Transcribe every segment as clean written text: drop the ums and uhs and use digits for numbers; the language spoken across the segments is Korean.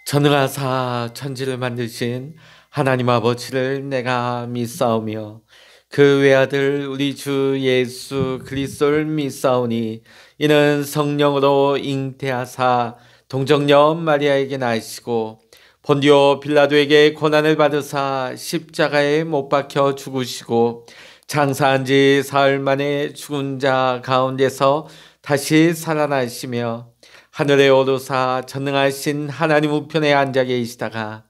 전능하사 천지를 만드신 하나님 아버지를 내가 믿사오며 그 외아들 우리 주 예수 그리스도를 믿사오니 이는 성령으로 잉태하사 동정녀 마리아에게 나시고 본디오 빌라도에게 고난을 받으사 십자가에 못 박혀 죽으시고 장사한 지 사흘 만에 죽은 자 가운데서 다시 살아나시며 하늘에 오르사 전능하신 하나님 우편에 앉아 계시다가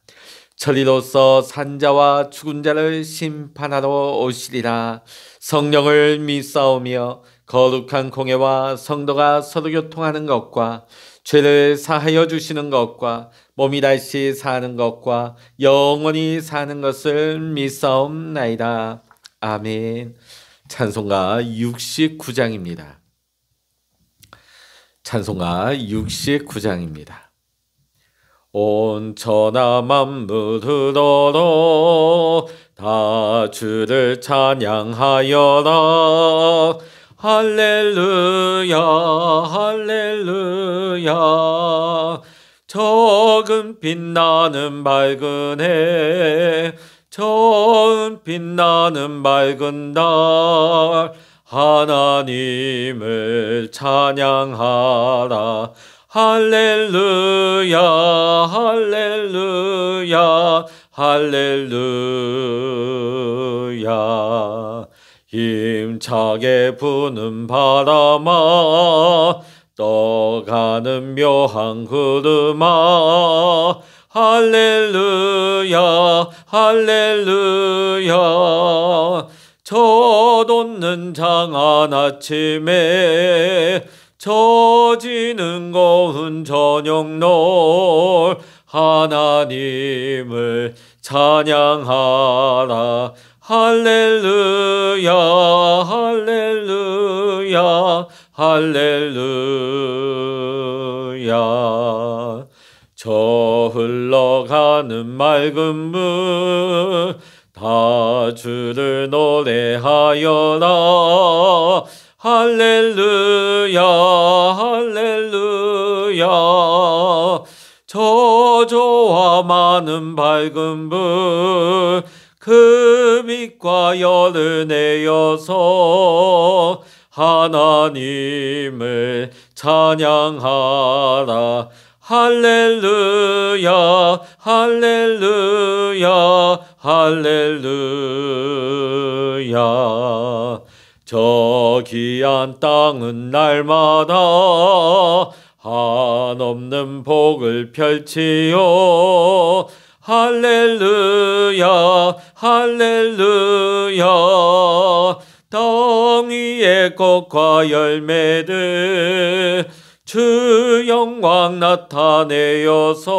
저리로서 산자와 죽은 자를 심판하러 오시리라. 성령을 믿사오며 거룩한 공예와 성도가 서로 교통하는 것과 죄를 사하여 주시는 것과 몸이 다시 사는 것과 영원히 사는 것을 믿사옵나이다. 아멘. 찬송가 69장입니다. 찬송가 69장입니다. 온 천하 만물으로 다 주를 찬양하여라. 할렐루야 할렐루야. 적은 빛나는 밝은 해 처음 빛나는 밝은 달 하나님을 찬양하라. 할렐루야 할렐루야 할렐루야. 힘차게 부는 바람아 떠가는 묘한 구름아 할렐루야 할렐루야. 젖없는 장한 아침에 젖이는 고운 저녁놀 하나님을 찬양하라. 할렐루야 할렐루야 할렐루야. 저 흘러가는 맑은 물 다 주를 노래하여라. 할렐루야 할렐루야. 저조와 많은 밝은 불 그 빛과 열을 내어서 하나님을 찬양하라. 할렐루야 할렐루야 할렐루야. 저 귀한 땅은 날마다 한없는 복을 펼치요. 할렐루야 할렐루야. 땅 위에 꽃과 열매들 주 영광 나타내어서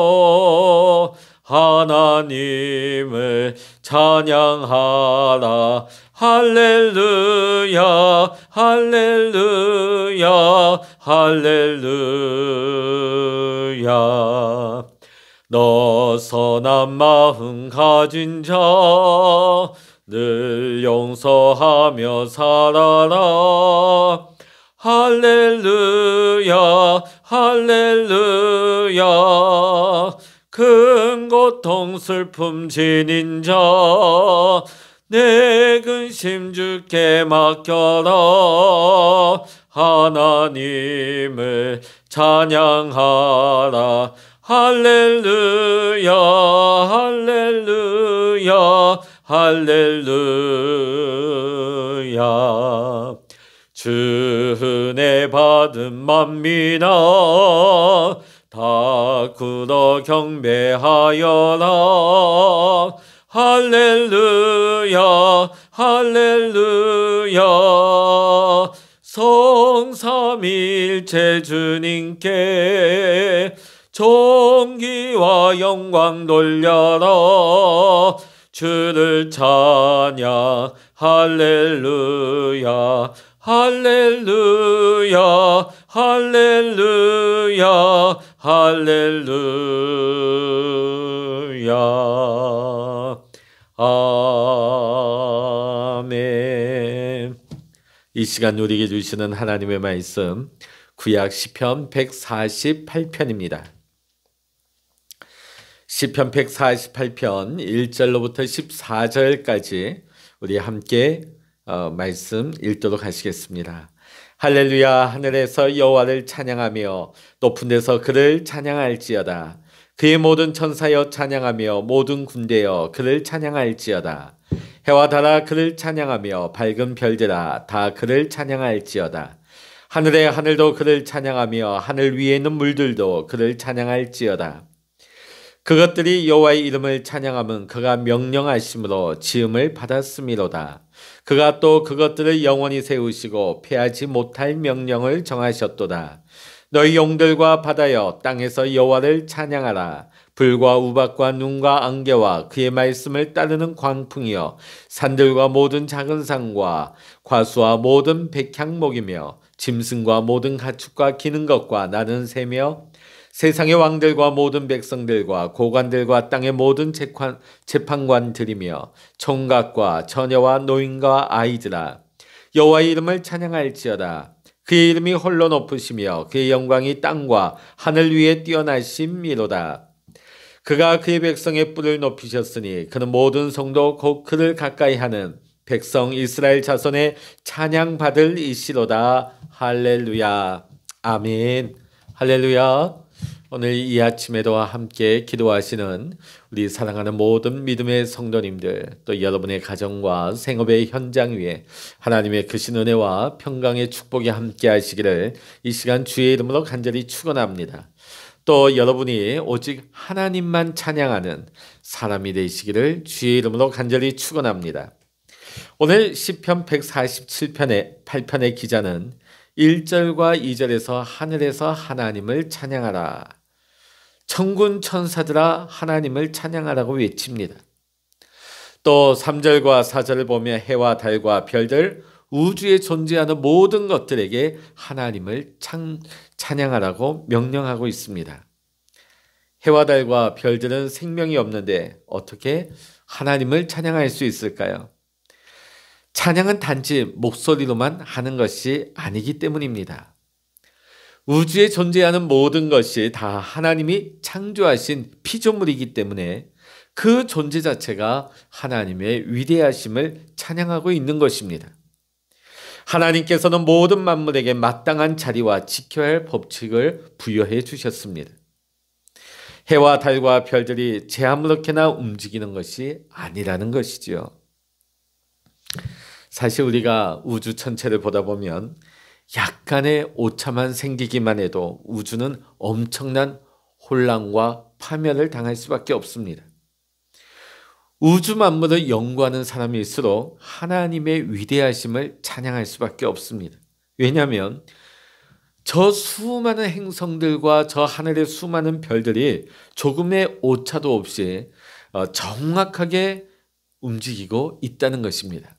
하나님을 찬양하라. 할렐루야 할렐루야 할렐루야. 너 선한 마음 가진 자 늘 용서하며 살아라. 할렐루야 할렐루야. 큰 고통 슬픔 지닌 자 내 근심 주께 맡겨라. 하나님을 찬양하라. 할렐루야 할렐루야 할렐루야. 주 은혜 받은 만민아 다 굳어 경배하여라. 할렐루야 할렐루야. 성삼위일체 주님께 존귀와 영광 돌려라. 주를 찬양 할렐루야 할렐루야 할렐루야 할렐루야. 아멘. 이 시간 누리게 주시는 하나님의 말씀 구약 시편 148편입니다. 시편 148편 1절로부터 14절까지 우리 함께 말씀 읽도록 하시겠습니다. 할렐루야. 하늘에서 여호와를 찬양하며 높은 데서 그를 찬양할지어다. 그의 모든 천사여 찬양하며 모든 군대여 그를 찬양할지어다. 해와 달아 그를 찬양하며 밝은 별들아 다 그를 찬양할지어다. 하늘의 하늘도 그를 찬양하며 하늘 위에 있는 물들도 그를 찬양할지어다. 그것들이 여호와의 이름을 찬양함은 그가 명령하심으로 지음을 받았음이로다. 그가 또 그것들을 영원히 세우시고 패하지 못할 명령을 정하셨도다. 너희 용들과 바다여 땅에서 여호와를 찬양하라. 불과 우박과 눈과 안개와 그의 말씀을 따르는 광풍이여 산들과 모든 작은 산과 과수와 모든 백향목이며 짐승과 모든 가축과 기는 것과 나는 새며 세상의 왕들과 모든 백성들과 고관들과 땅의 모든 재판관들이며 총각과 처녀와 노인과 아이들아 여호와의 이름을 찬양할지어다. 그의 이름이 홀로 높으시며 그의 영광이 땅과 하늘 위에 뛰어나심이로다. 그가 그의 백성의 뿔을 높이셨으니 그는 모든 성도 곧 그를 가까이하는 백성 이스라엘 자손의 찬양받을 이시로다. 할렐루야. 아멘. 할렐루야. 오늘 이 아침에도 함께 기도하시는 우리 사랑하는 모든 믿음의 성도님들, 또 여러분의 가정과 생업의 현장 위에 하나님의 크신 은혜와 평강의 축복이 함께 하시기를 이 시간 주의 이름으로 간절히 축원합니다. 또 여러분이 오직 하나님만 찬양하는 사람이 되시기를 주의 이름으로 간절히 축원합니다. 오늘 시편 147편의 8편의 기자는 1절과 2절에서 하늘에서 하나님을 찬양하라. 천군 천사들아 하나님을 찬양하라고 외칩니다. 또 3절과 4절을 보면 해와 달과 별들, 우주에 존재하는 모든 것들에게 하나님을 찬양하라고 명령하고 있습니다. 해와 달과 별들은 생명이 없는데 어떻게 하나님을 찬양할 수 있을까요? 찬양은 단지 목소리로만 하는 것이 아니기 때문입니다. 우주에 존재하는 모든 것이 다 하나님이 창조하신 피조물이기 때문에 그 존재 자체가 하나님의 위대하심을 찬양하고 있는 것입니다. 하나님께서는 모든 만물에게 마땅한 자리와 지켜야 할 법칙을 부여해 주셨습니다. 해와 달과 별들이 제 아무렇게나 움직이는 것이 아니라는 것이지요. 사실 우리가 우주 전체를 보다 보면 약간의 오차만 생기기만 해도 우주는 엄청난 혼란과 파멸을 당할 수밖에 없습니다. 우주 만물을 연구하는 사람일수록 하나님의 위대하심을 찬양할 수밖에 없습니다. 왜냐하면 저 수많은 행성들과 저 하늘의 수많은 별들이 조금의 오차도 없이 정확하게 움직이고 있다는 것입니다.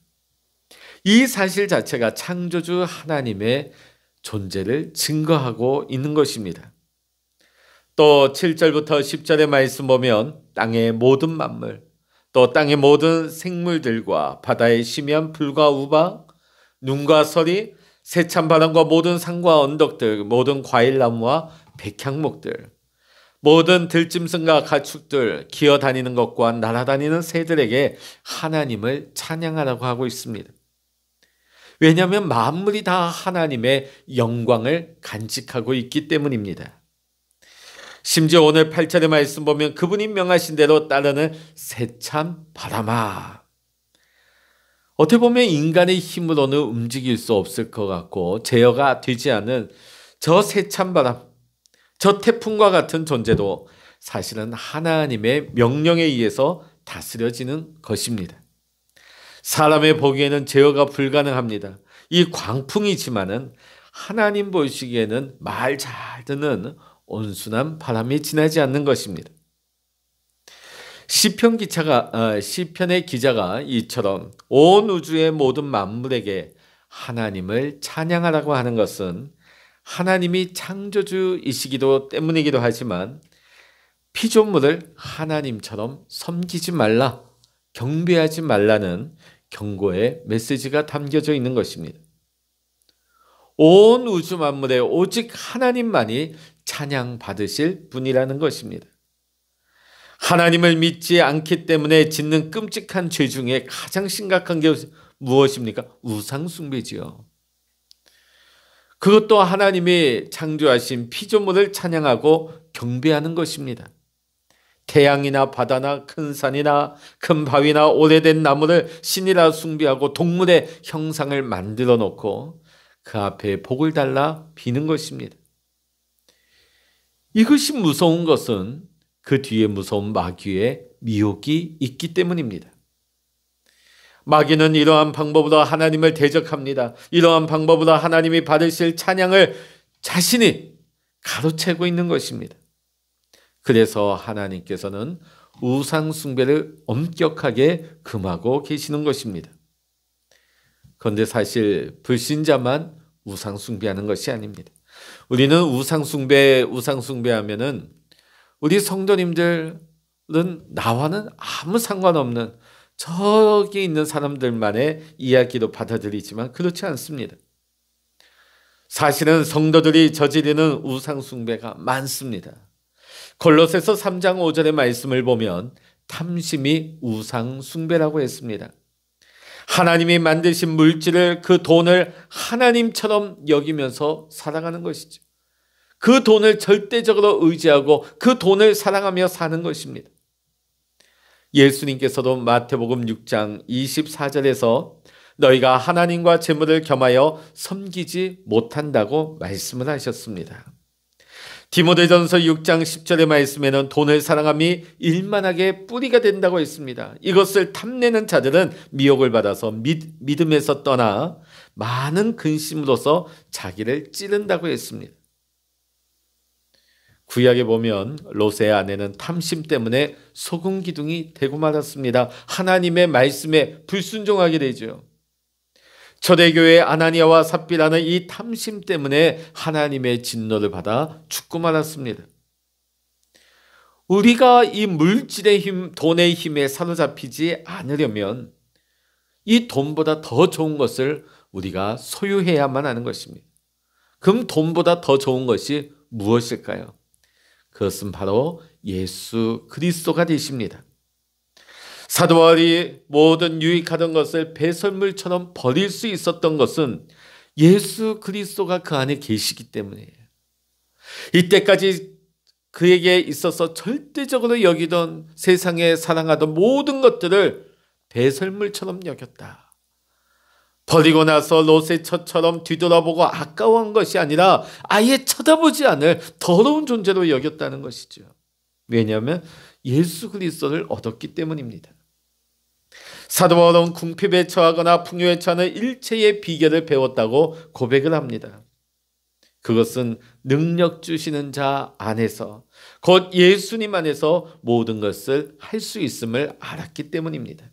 이 사실 자체가 창조주 하나님의 존재를 증거하고 있는 것입니다. 또 7절부터 10절의 말씀 보면 땅의 모든 만물, 또 땅의 모든 생물들과 바다의 심연 풀과 우박, 눈과 서리, 세찬 바람과 모든 산과 언덕들, 모든 과일나무와 백향목들, 모든 들짐승과 가축들, 기어다니는 것과 날아다니는 새들에게 하나님을 찬양하라고 하고 있습니다. 왜냐하면 만물이 다 하나님의 영광을 간직하고 있기 때문입니다. 심지어 오늘 8절의 말씀 보면 그분이 명하신 대로 따르는 세찬 바람아. 어떻게 보면 인간의 힘으로는 움직일 수 없을 것 같고 제어가 되지 않은 저 세찬 바람, 저 태풍과 같은 존재도 사실은 하나님의 명령에 의해서 다스려지는 것입니다. 사람의 보기에는 제어가 불가능합니다. 이 광풍이지만은 하나님 보시기에는 말 잘 듣는 온순한 바람이 지나지 않는 것입니다. 시편의 기자가 이처럼 온 우주의 모든 만물에게 하나님을 찬양하라고 하는 것은 하나님이 창조주이시기도 때문이기도 하지만 피조물을 하나님처럼 섬기지 말라, 경배하지 말라는 경고의 메시지가 담겨져 있는 것입니다. 온 우주 만물에 오직 하나님만이 찬양받으실 분이라는 것입니다. 하나님을 믿지 않기 때문에 짓는 끔찍한 죄 중에 가장 심각한 게 무엇입니까? 우상숭배지요. 그것도 하나님이 창조하신 피조물을 찬양하고 경배하는 것입니다. 태양이나 바다나 큰 산이나 큰 바위나 오래된 나무를 신이라 숭배하고 동물의 형상을 만들어 놓고 그 앞에 복을 달라 비는 것입니다. 이것이 무서운 것은 그 뒤에 무서운 마귀의 미혹이 있기 때문입니다. 마귀는 이러한 방법으로 하나님을 대적합니다. 이러한 방법으로 하나님이 받으실 찬양을 자신이 가로채고 있는 것입니다. 그래서 하나님께서는 우상 숭배를 엄격하게 금하고 계시는 것입니다. 그런데 사실 불신자만 우상 숭배하는 것이 아닙니다. 우리는 우상 숭배하면은 우리 성도님들은 나와는 아무 상관없는 저기 있는 사람들만의 이야기로 받아들이지만 그렇지 않습니다. 사실은 성도들이 저지르는 우상 숭배가 많습니다. 골로새서 3장 5절의 말씀을 보면 탐심이 우상 숭배라고 했습니다. 하나님이 만드신 물질을, 그 돈을 하나님처럼 여기면서 살아가는 것이죠. 그 돈을 절대적으로 의지하고 그 돈을 사랑하며 사는 것입니다. 예수님께서도 마태복음 6장 24절에서 너희가 하나님과 재물을 겸하여 섬기지 못한다고 말씀을 하셨습니다. 디모데전서 6장 10절의 말씀에는 돈을 사랑함이 일만하게 뿌리가 된다고 했습니다. 이것을 탐내는 자들은 미혹을 받아서 믿음에서 떠나 많은 근심으로써 자기를 찌른다고 했습니다. 구약에 보면 롯의 아내는 탐심 때문에 소금 기둥이 되고 말았습니다. 하나님의 말씀에 불순종하게 되죠. 초대교회 아나니아와 삽비라는 이 탐심 때문에 하나님의 진노를 받아 죽고 말았습니다. 우리가 이 물질의 힘, 돈의 힘에 사로잡히지 않으려면 이 돈보다 더 좋은 것을 우리가 소유해야만 하는 것입니다. 그럼 돈보다 더 좋은 것이 무엇일까요? 그것은 바로 예수 그리스도가 되십니다. 사도 바울이 모든 유익하던 것을 배설물처럼 버릴 수 있었던 것은 예수 그리스도가 그 안에 계시기 때문이에요. 이때까지 그에게 있어서 절대적으로 여기던 세상에 사랑하던 모든 것들을 배설물처럼 여겼다. 버리고 나서 롯의 처처럼 뒤돌아보고 아까워한 것이 아니라 아예 쳐다보지 않을 더러운 존재로 여겼다는 것이죠. 왜냐하면 예수 그리스도를 얻었기 때문입니다. 사도 바울은 궁핍에 처하거나 풍요에 처하는 일체의 비결을 배웠다고 고백을 합니다. 그것은 능력 주시는 자 안에서, 곧 예수님 안에서 모든 것을 할 수 있음을 알았기 때문입니다.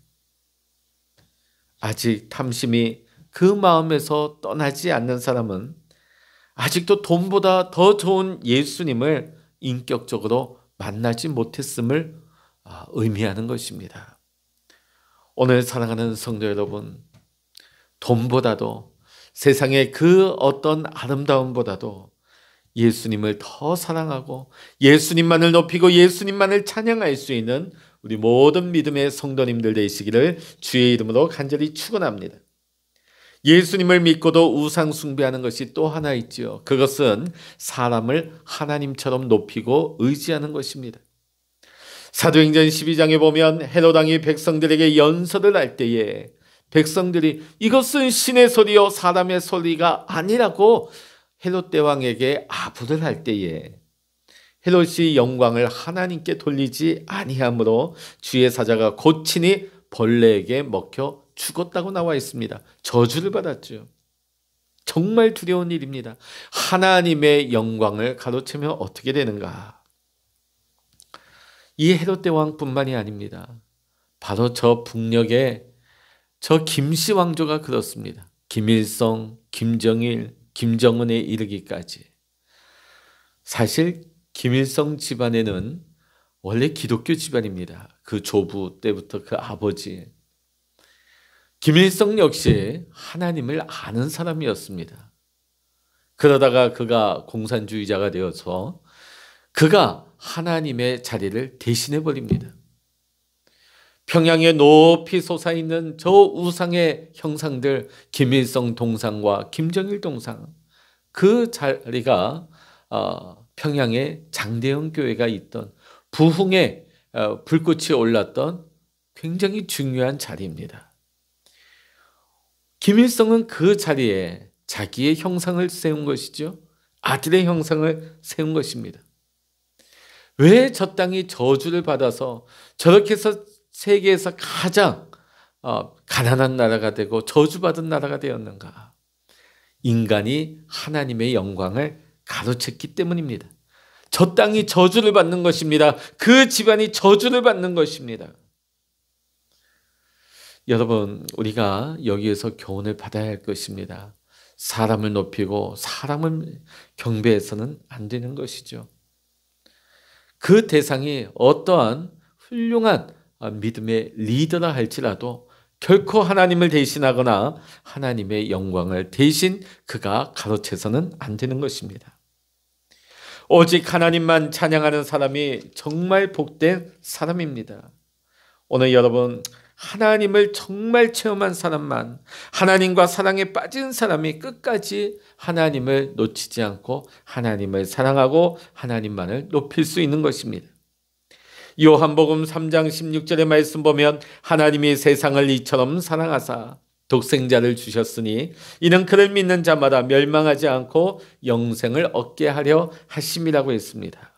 아직 탐심이 그 마음에서 떠나지 않는 사람은 아직도 돈보다 더 좋은 예수님을 인격적으로 만나지 못했음을 의미하는 것입니다. 오늘 사랑하는 성도 여러분, 돈보다도 세상의 그 어떤 아름다움보다도 예수님을 더 사랑하고 예수님만을 높이고 예수님만을 찬양할 수 있는 우리 모든 믿음의 성도님들 되시기를 주의 이름으로 간절히 축원합니다. 예수님을 믿고도 우상 숭배하는 것이 또 하나 있지요. 그것은 사람을 하나님처럼 높이고 의지하는 것입니다. 사도행전 12장에 보면 헤롯 왕이 백성들에게 연설을 할 때에 백성들이 이것은 신의 소리요 사람의 소리가 아니라고 헤롯 대왕에게 아부를 할 때에 헤롯이 영광을 하나님께 돌리지 아니하므로 주의 사자가 고치니 벌레에게 먹혀 죽었다고 나와 있습니다. 저주를 받았죠. 정말 두려운 일입니다. 하나님의 영광을 가로채면 어떻게 되는가? 이 헤롯 대왕뿐만이 아닙니다. 바로 저 북녘의 저 김씨 왕조가 그렇습니다. 김일성, 김정일, 김정은에 이르기까지. 사실 김일성 집안에는 원래 기독교 집안입니다. 그 조부 때부터 그 아버지. 김일성 역시 하나님을 아는 사람이었습니다. 그러다가 그가 공산주의자가 되어서 그가 하나님의 자리를 대신해 버립니다. 평양에 높이 솟아있는 저 우상의 형상들, 김일성 동상과 김정일 동상, 그 자리가 평양에 장대영 교회가 있던 부흥의 불꽃이 올랐던 굉장히 중요한 자리입니다. 김일성은 그 자리에 자기의 형상을 세운 것이죠. 아들의 형상을 세운 것입니다. 왜 저 땅이 저주를 받아서 저렇게 해서 세계에서 가장 가난한 나라가 되고 저주받은 나라가 되었는가? 인간이 하나님의 영광을 가로챘기 때문입니다. 저 땅이 저주를 받는 것입니다. 그 집안이 저주를 받는 것입니다. 여러분, 우리가 여기에서 교훈을 받아야 할 것입니다. 사람을 높이고 사람을 경배해서는 안 되는 것이죠. 그 대상이 어떠한 훌륭한 믿음의 리더라 할지라도 결코 하나님을 대신하거나 하나님의 영광을 대신 그가 가로채서는 안 되는 것입니다. 오직 하나님만 찬양하는 사람이 정말 복된 사람입니다. 오늘 여러분, 하나님을 정말 체험한 사람만, 하나님과 사랑에 빠진 사람이 끝까지 하나님을 놓치지 않고 하나님을 사랑하고 하나님만을 높일 수 있는 것입니다. 요한복음 3장 16절의 말씀 보면 하나님이 세상을 이처럼 사랑하사 독생자를 주셨으니 이는 그를 믿는 자마다 멸망하지 않고 영생을 얻게 하려 하심이라고 했습니다.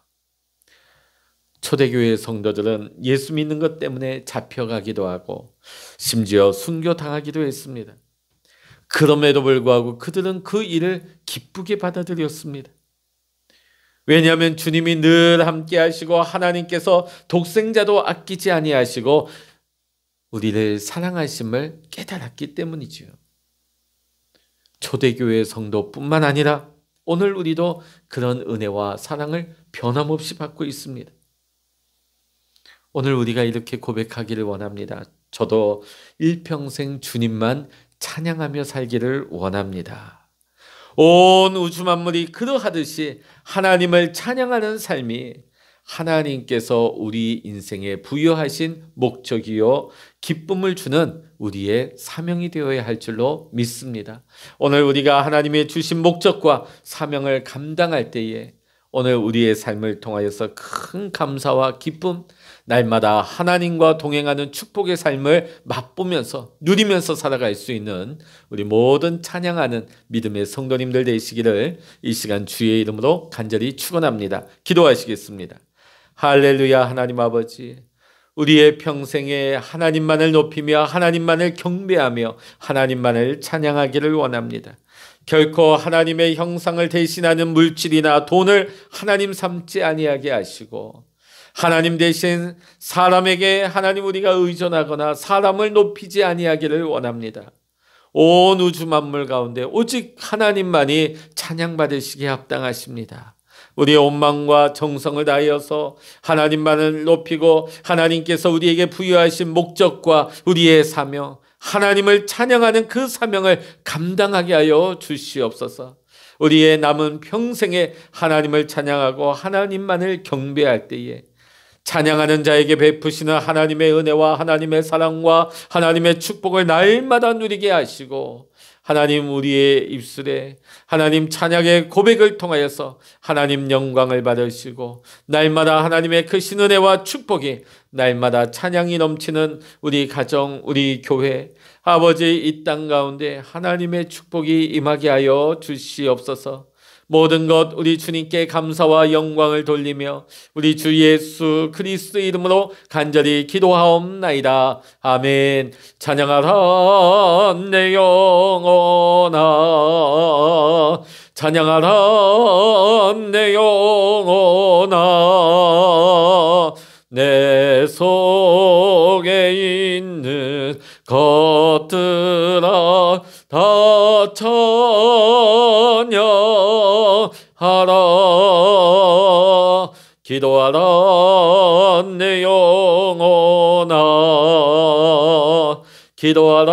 초대교회 성도들은 예수 믿는 것 때문에 잡혀가기도 하고 심지어 순교당하기도 했습니다. 그럼에도 불구하고 그들은 그 일을 기쁘게 받아들였습니다. 왜냐하면 주님이 늘 함께 하시고 하나님께서 독생자도 아끼지 아니하시고 우리를 사랑하심을 깨달았기 때문이지요. 초대교회 성도뿐만 아니라 오늘 우리도 그런 은혜와 사랑을 변함없이 받고 있습니다. 오늘 우리가 이렇게 고백하기를 원합니다. 저도 일평생 주님만 찬양하며 살기를 원합니다. 온 우주 만물이 그러하듯이 하나님을 찬양하는 삶이 하나님께서 우리 인생에 부여하신 목적이요 기쁨을 주는 우리의 사명이 되어야 할 줄로 믿습니다. 오늘 우리가 하나님의 주신 목적과 사명을 감당할 때에 오늘 우리의 삶을 통하여서 큰 감사와 기쁨, 날마다 하나님과 동행하는 축복의 삶을 맛보면서 누리면서 살아갈 수 있는 우리 모든 찬양하는 믿음의 성도님들 되시기를 이 시간 주의 이름으로 간절히 축원합니다. 기도하시겠습니다. 할렐루야. 하나님 아버지, 우리의 평생에 하나님만을 높이며 하나님만을 경배하며 하나님만을 찬양하기를 원합니다. 결코 하나님의 형상을 대신하는 물질이나 돈을 하나님 삼지 아니하게 하시고 하나님 대신 사람에게 하나님 우리가 의존하거나 사람을 높이지 아니하기를 원합니다. 온 우주 만물 가운데 오직 하나님만이 찬양받으시기에 합당하십니다. 우리의 온 마음과 정성을 다하여서 하나님만을 높이고 하나님께서 우리에게 부여하신 목적과 우리의 사명, 하나님을 찬양하는 그 사명을 감당하게 하여 주시옵소서. 우리의 남은 평생에 하나님을 찬양하고 하나님만을 경배할 때에 찬양하는 자에게 베푸시는 하나님의 은혜와 하나님의 사랑과 하나님의 축복을 날마다 누리게 하시고 하나님 우리의 입술에 하나님 찬양의 고백을 통하여서 하나님 영광을 받으시고 날마다 하나님의 크신 은혜와 축복이 날마다 찬양이 넘치는 우리 가정, 우리 교회, 아버지 이 땅 가운데 하나님의 축복이 임하게 하여 주시옵소서. 모든 것 우리 주님께 감사와 영광을 돌리며 우리 주 예수 그리스도 이름으로 간절히 기도하옵나이다. 아멘. 찬양하라 내 영혼아, 찬양하라 내 영혼아, 내 속에 있는 것들아 다 찬양하라. 기도하라 내 영혼아, 기도하라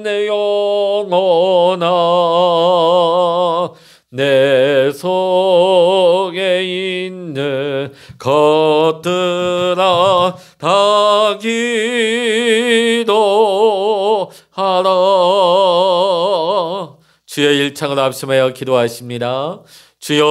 내 영혼아, 내 속에 것들아 다 기도하라. 주여 일창을 합심하여 기도하십니다. 주여